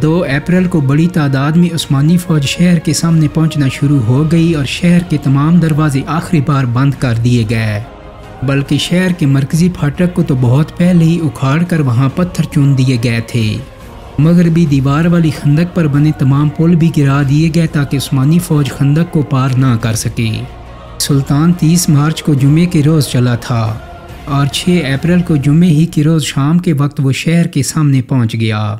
2 April کو بڑی تعداد میں عثمانی فوج شہر کے سامنے پہنچنا شروع ہو گئی اور شہر کے تمام دروازے آخری بار بند کر دیے گئے، بلکہ شہر کے مرکزی پھاٹک کو تو بہت پہلے ہی اکھاڑ کر وہاں پتھر چون دیے گئے تھے۔ مغربی دیوار والی خندق پر بنے تمام پل بھی گرا دیے گئے تاکہ عثمانی فوج خندق کو پار نہ کر سکے۔ سلطان 30 مارچ کو جمعے کے روز چلا تھا اور 6 اپریل کو جمعے ہی کے روز شام کے وقت وہ شہر کے سامنے پہنچ گیا۔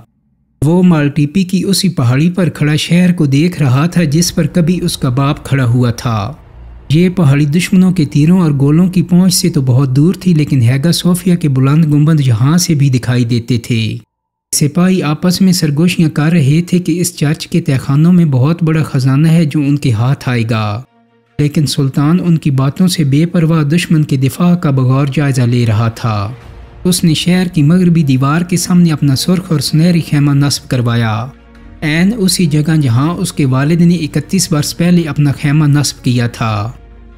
وہ مالٹیپی کی اسی پہاڑی پر کھڑا شہر کو دیکھ رہا تھا جس پر کبھی اس کا باپ کھڑا ہوا تھا۔ یہ پہاڑی دشمنوں کے تیروں اور گولوں کی پہنچ سے تو بہت دور تھی، لیکن ہیگا صوفیہ کے بلند گنبد یہاں سے بھی دکھائی دیتے تھے۔ سپاہی آپس میں سرگوشیاں کر رہے تھے کہ اس چرچ کے تہخانوں میں بہت بڑا خزانہ ہے جو ان کے ہاتھ آئے گا، لیکن سلطان ان کی باتوں سے بے پرواہ دشمن کے دفاع کا بغور جائزہ لے رہا تھا۔ اس نے شہر کی مغربی دیوار کے سامنے اپنا سرخ اور سنہری خیمہ نصب کروایا، عین اسی جگہ جہاں اس کے والد نے 31 برس پہلے اپنا خیمہ نصب کیا تھا،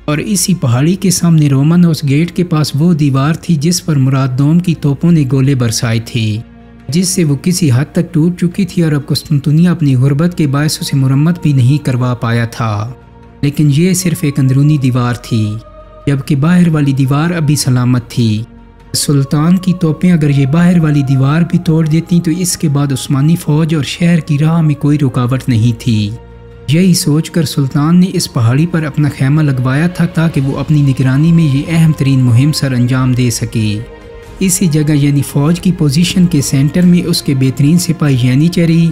اور اسی پہاڑی کے سامنے رومن ہاؤس گیٹ کے پاس وہ دیوار تھی جس پر مراد دوم کی توپوں نے گولے برسائے تھے، جس سے وہ کسی حد تک ٹوٹ چکی تھی اور اب قسطنطنیہ اپنی غربت کے باعث اسے مرمت بھی نہیں کروا پایا تھا۔ لیکن یہ صرف ایک اندرونی دیوار تھی، جبکہ باہر والی دیوار ابھی سلامت تھی۔ سلطان کی توپیں اگر یہ باہر والی دیوار بھی توڑ دیتیں تو اس کے بعد عثمانی فوج اور شہر کی راہ میں کوئی رکاوٹ نہیں تھی۔ یہی سوچ کر سلطان نے اس پہاڑی پر اپنا خیمہ لگوایا تھا تاکہ وہ اپنی نگرانی میں یہ اہم ترین مہم سر انجام دے سکے۔ اسی جگہ یعنی فوج کی پوزیشن کے سینٹر میں اس کے بہترین سپاہی یعنیچری،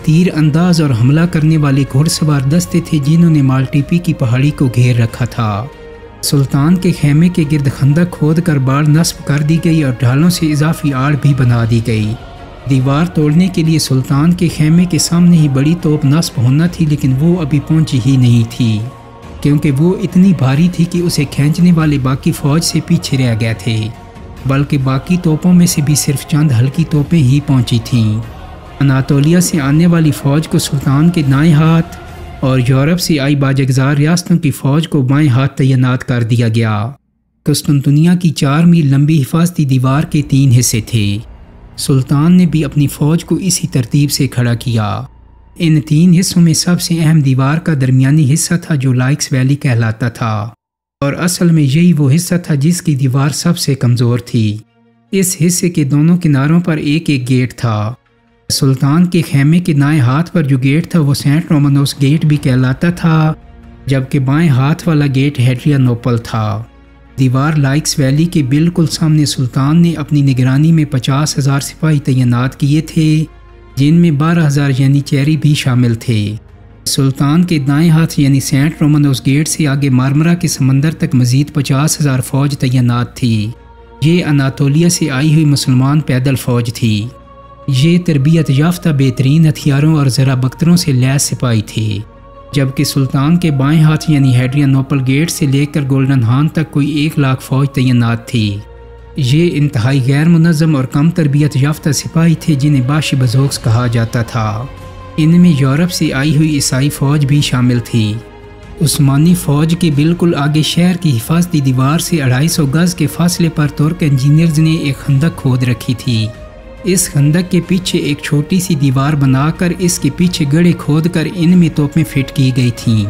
تیر انداز اور حملہ کرنے والے گھڑ سوار دستے تھے جنہوں نے مالٹیپی کی پہاڑی کو گھیر رکھا تھا۔ سلطان کے خیمے کے گرد خندق کھود کر باڑ نصب کر دی گئی اور ڈھالوں سے اضافی آڑ بھی بنا دی گئی۔ دیوار توڑنے کے لیے سلطان کے خیمے کے سامنے ہی بڑی توپ نصب ہونا تھی، لیکن وہ ابھی پہنچی ہی نہیں تھی کیونکہ وہ اتنی بھاری تھی کہ اسے کھینچنے والے باقی فوج سے پیچھے رہ گئے تھے، بلکہ باقی توپوں میں سے بھی صرف چند ہلکی توپیں ہی پہنچی تھیں۔ اناطولیہ سے آنے والی فوج کو سلطان کے دائیں ہاتھ اور یورپ سے آئی باجگزار ریاستوں کی فوج کو بائیں ہاتھ تعینات کر دیا گیا۔ قسطنطنیہ کی 4 میل لمبی حفاظتی دیوار کے 3 حصے تھے۔ سلطان نے بھی اپنی فوج کو اسی ترتیب سے کھڑا کیا۔ ان 3 حصوں میں سب سے اہم دیوار کا درمیانی حصہ تھا جو لائکس ویلی کہلاتا تھا، اور اصل میں یہی وہ حصہ تھا جس کی دیوار سب سے کمزور تھی۔ اس حصے کے دونوں کناروں پر ایک ایک گیٹ تھا۔ سلطان کے خیمے کے دائیں ہاتھ پر جو گیٹ تھا وہ سینٹ رومانوس گیٹ بھی کہلاتا تھا، جبکہ بائیں ہاتھ والا گیٹ ہیڈریا نوپل تھا۔ دیوار لائکس ویلی کے بالکل سامنے سلطان نے اپنی نگرانی میں 50,000 سپاہی تعینات کیے تھے، جن میں 12,000 یعنیچری بھی شامل تھے۔ سلطان کے دائیں ہاتھ یعنی سینٹ رومانوس گیٹ سے آگے مارمرا کے سمندر تک مزید 50,000 فوج تعینات تھی۔ یہ اناطولیہ سے آئی ہوئی مسلمان پیدل فوج تھی۔ یہ تربیت یافتہ بہترین ہتھیاروں اور زرہ بختروں سے لیس سپاہی تھے، جبکہ سلطان کے بائیں ہاتھ یعنی ہیڈریا نوپل گیٹ سے لے کر گولڈن ہان تک کوئی 1,00,000 فوج تعینات تھی۔ یہ انتہائی غیر منظم اور کم تربیت یافتہ سپاہی تھے جنہیں باشی بزوکس کہا جاتا تھا۔ ان میں یورپ سے آئی ہوئی عیسائی فوج بھی شامل تھی۔ عثمانی فوج کے بالکل آگے شہر کی حفاظتی دیوار سے 250 گز کے فاصلے پر ترک انجینئرز نے ایک خندق کھود رکھی تھی۔ اس خندق کے پیچھے ایک چھوٹی سی دیوار بنا کر اس کے پیچھے گڑھے کھود کر ان میں توپیں فٹ کی گئی تھیں۔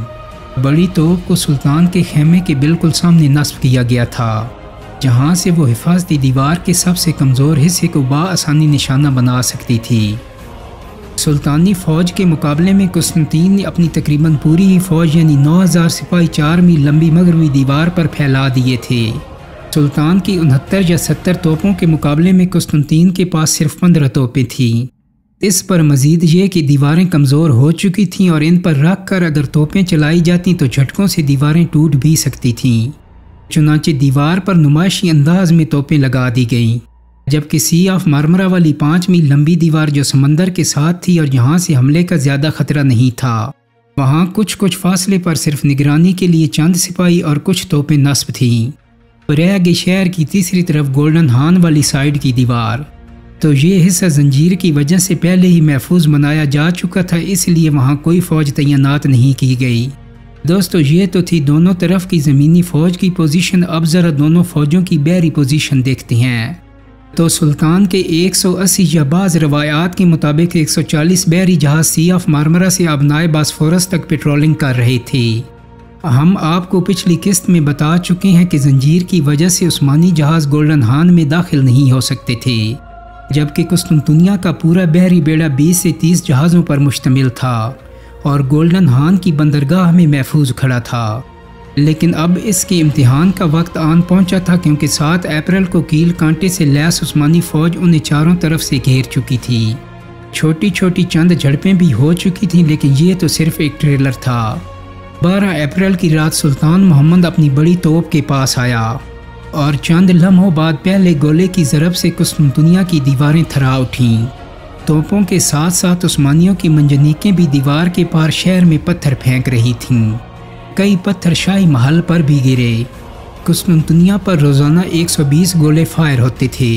بڑی توپ کو سلطان کے خیمے کے بالکل سامنے نصب کیا گیا تھا، جہاں سے وہ حفاظتی دیوار کے سب سے کمزور حصے کو بآسانی نشانہ بنا سکتی تھی۔ سلطانی فوج کے مقابلے میں قسطنطین نے اپنی تقریباً پوری ہی فوج یعنی 9,000 سپاہی 4 میل لمبی مغربی دیوار پر پھیلا دیے تھے۔ سلطان کی 69 یا 70 توپوں کے مقابلے میں قسطنطین کے پاس صرف 15 توپیں تھیں۔ اس پر مزید یہ کہ دیواریں کمزور ہو چکی تھیں اور ان پر رکھ کر اگر توپیں چلائی جاتیں تو جھٹکوں سے دیواریں ٹوٹ بھی سکتی تھیں۔ چنانچہ دیوار پر نمائشی انداز میں توپیں لگا دی گئیں، جبکہ سی آف مارمرا والی 5 میل لمبی دیوار جو سمندر کے ساتھ تھی اور یہاں سے حملے کا زیادہ خطرہ نہیں تھا، وہاں کچھ فاصلے پر صرف نگرانی کے لیے چند سپاہی اور کچھ توپیں نصب تھیں۔ رہ گئی شہر کی تیسری طرف گولڈن ہان والی سائیڈ کی دیوار، تو یہ حصہ زنجیر کی وجہ سے پہلے ہی محفوظ بنایا جا چکا تھا، اس لیے وہاں کوئی فوج تعینات نہیں کی گئی۔ دوستو یہ تو تھی دونوں طرف کی زمینی فوج کی پوزیشن۔ اب ذرا دونوں فوجوں کی بحری پوزیشن دیکھتے ہیں۔ تو سلطان کے 180 یا بعض روایات کے مطابق 140 بحری جہاز سی آف مارمرا سے آبنائے باسفورس تک پیٹرولنگ کر رہے تھے۔ ہم آپ کو پچھلی قسط میں بتا چکے ہیں کہ زنجیر کی وجہ سے عثمانی جہاز گولڈن ہان میں داخل نہیں ہو سکتے تھے، جبکہ قسطنطنیہ کا پورا بحری بیڑا 20 سے 30 جہازوں پر مشتمل تھا اور گولڈن ہان کی بندرگاہ میں محفوظ کھڑا تھا۔ لیکن اب اس کے امتحان کا وقت آن پہنچا تھا، کیونکہ 7 اپریل کو کیل کانٹے سے لیس عثمانی فوج انہیں چاروں طرف سے گھیر چکی تھی۔ چھوٹی چھوٹی چند جھڑپیں بھی ہو چکی تھیں، لیکن یہ تو صرف ایک ٹریلر تھا۔ 12 اپریل کی رات سلطان محمد اپنی بڑی توپ کے پاس آیا اور چند لمحوں بعد پہلے گولے کی ضرب سے قسطنطنیہ کی دیواریں تھرا اٹھیں۔ توپوں کے ساتھ ساتھ عثمانیوں کی منجنیقیں بھی دیوار کے پار شہر میں پتھر پھینک رہی تھیں۔ کئی پتھر شاہی محل پر بھی گرے۔ قسطنطنیہ پر روزانہ 120 گولے فائر ہوتے تھے۔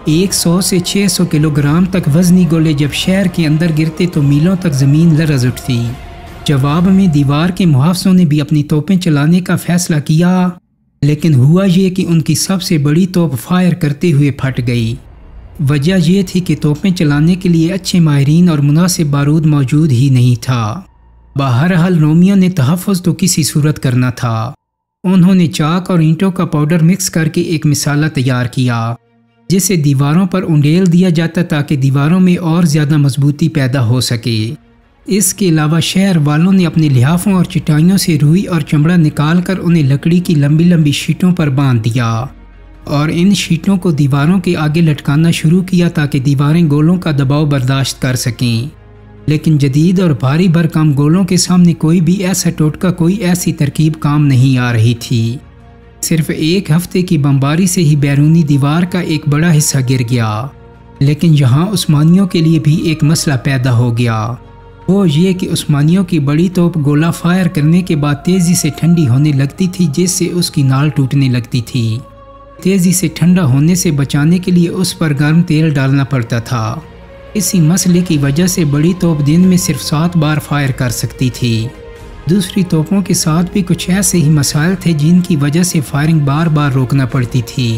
100 سے 600 کلو گرام تک وزنی گولے جب شہر کے اندر گرتے تو میلوں تک زمین لرز اٹھتی۔ جواب میں دیوار کے محافظوں نے بھی اپنی توپیں چلانے کا فیصلہ کیا، لیکن ہوا یہ کہ ان کی سب سے بڑی توپ فائر کرتے ہوئے پھٹ گئی۔ وجہ یہ تھی کہ توپیں چلانے کے لیے اچھے ماہرین اور مناسب بارود موجود ہی نہیں تھا۔ بہرحال رومیوں نے تحفظ تو کسی صورت کرنا تھا۔ انہوں نے چاک اور اینٹوں کا پاؤڈر مکس کر کے ایک مسالہ تیار کیا، جسے دیواروں پر انڈیل دیا جاتا تاکہ دیواروں میں اور زیادہ مضبوطی پیدا ہو سکے۔ اس کے علاوہ شہر والوں نے اپنے لحافوں اور چٹائیوں سے روئی اور چمڑا نکال کر انہیں لکڑی کی لمبی لمبی شیٹوں پر باندھ دیا اور ان شیٹوں کو دیواروں کے آگے لٹکانا شروع کیا تاکہ دیواریں گولوں کا دباؤ برداشت کر سکیں۔ لیکن جدید اور بھاری بھرکم گولوں کے سامنے کوئی بھی ایسا ٹوٹکا، کوئی ایسی ترکیب کام نہیں آ رہی تھی۔ صرف ایک ہفتے کی بمباری سے ہی بیرونی دیوار کا ایک بڑا حصہ گر گیا، لیکن یہاں عثمانیوں کے لیے بھی ایک مسئلہ پیدا ہو گیا۔ وہ یہ کہ عثمانیوں کی بڑی توپ گولہ فائر کرنے کے بعد تیزی سے ٹھنڈی ہونے لگتی تھی، جس سے اس کی نال ٹوٹنے لگتی تھی۔ تیزی سے ٹھنڈا ہونے سے بچانے کے لیے اس پر گرم تیل ڈالنا پڑتا تھا۔ اسی مسئلے کی وجہ سے بڑی توپ دن میں صرف 7 بار فائر کر سکتی تھی۔ دوسری توپوں کے ساتھ بھی کچھ ایسے ہی مسائل تھے جن کی وجہ سے فائرنگ بار بار روکنا پڑتی تھی،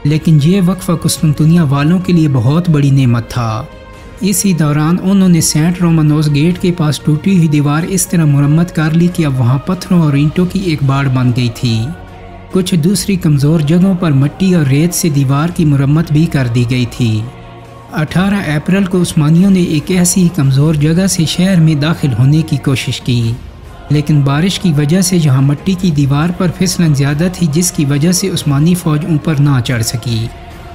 لیکن یہ وقفہ قسطنطنیہ والوں کے لیے بہت بڑی نعمت تھا۔ اسی دوران انہوں نے سینٹ رومانوس گیٹ کے پاس ٹوٹی ہوئی دیوار اس طرح مرمت کر لی کہ اب وہاں پتھروں اور اینٹوں کی ایک باڑ بن گئی تھی۔ کچھ دوسری کمزور جگہوں پر مٹی اور ریت سے دیوار کی مرمت بھی کر دی گئی تھی۔ 18 اپریل کو عثمانیوں نے ایک ایسی کمزور جگہ سے شہر میں داخل ہونے کی کوشش کی، لیکن بارش کی وجہ سے یہاں مٹی کی دیوار پر پھسلن زیادہ تھی، جس کی وجہ سے عثمانی فوج اوپر نہ چڑھ سکی۔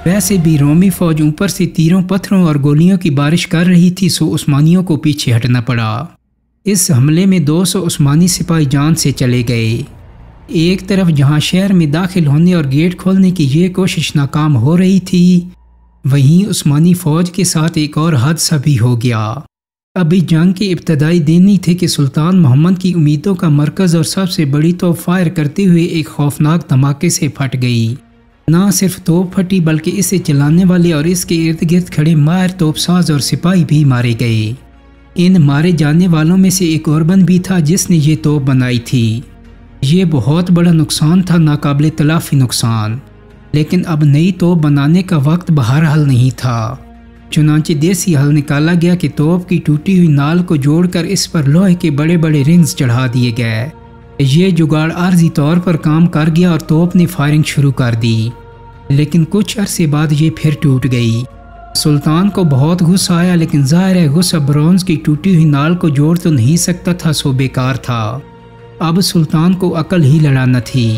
ویسے بھی رومی فوج اوپر سے تیروں، پتھروں اور گولیوں کی بارش کر رہی تھی، سو عثمانیوں کو پیچھے ہٹنا پڑا۔ اس حملے میں 200 عثمانی سپاہی جان سے چلے گئے۔ ایک طرف جہاں شہر میں داخل ہونے اور گیٹ کھولنے کی یہ کوشش ناکام ہو رہی تھی، وہیں عثمانی فوج کے ساتھ ایک اور حادثہ بھی ہو گیا۔ ابھی جنگ کے ابتدائی دن ہی تھے کہ سلطان محمد کی امیدوں کا مرکز اور سب سے بڑی توپ فائر کرتے ہوئے ایک خوفناک دھماکے سے پھٹ گئی۔ نہ صرف توپ پھٹی بلکہ اسے چلانے والے اور اس کے ارد گرد کھڑے ماہر توپ ساز اور سپاہی بھی مارے گئے۔ ان مارے جانے والوں میں سے ایک اور بند بھی تھا جس نے یہ توپ بنائی تھی۔ یہ بہت بڑا نقصان تھا، ناقابل تلافی نقصان، لیکن اب نئی توپ بنانے کا وقت بہرحال نہیں تھا۔ چنانچہ دیسی حل نکالا گیا کہ توپ کی ٹوٹی ہوئی نال کو جوڑ کر اس پر لوہے کے بڑے بڑے رنگز چڑھا دیے گئے۔ یہ جگاڑ عارضی طور پر کام کر گیا اور توپ نے فائرنگ شروع کر دی، لیکن کچھ عرصے بعد یہ پھر ٹوٹ گئی۔ سلطان کو بہت غصہ آیا، لیکن ظاہر ہے غصہ برونز کی ٹوٹی ہوئی نال کو جوڑ تو نہیں سکتا تھا، سو بیکار تھا۔ اب سلطان کو عقل ہی لڑانا تھی۔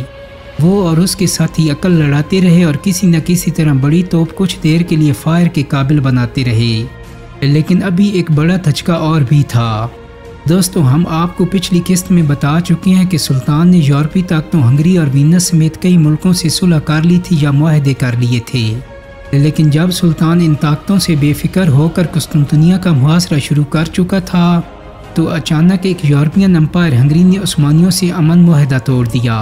وہ اور اس کے ساتھی عقل لڑاتے رہے اور کسی نہ کسی طرح بڑی توپ کچھ دیر کے لیے فائر کے قابل بناتے رہے، لیکن ابھی ایک بڑا دھچکا اور بھی تھا۔ دوستو، ہم آپ کو پچھلی قسط میں بتا چکے ہیں کہ سلطان نے یورپی طاقتوں ہنگری اور وینس سمیت کئی ملکوں سے صلح کر لی تھی یا معاہدے کر لیے تھے، لیکن جب سلطان ان طاقتوں سے بے فکر ہو کر قسطنطنیہ کا محاصرہ شروع کر چکا تھا تو اچانک ایک یورپین امپائر ہنگری نے عثمانیوں سے امن معاہدہ توڑ دیا۔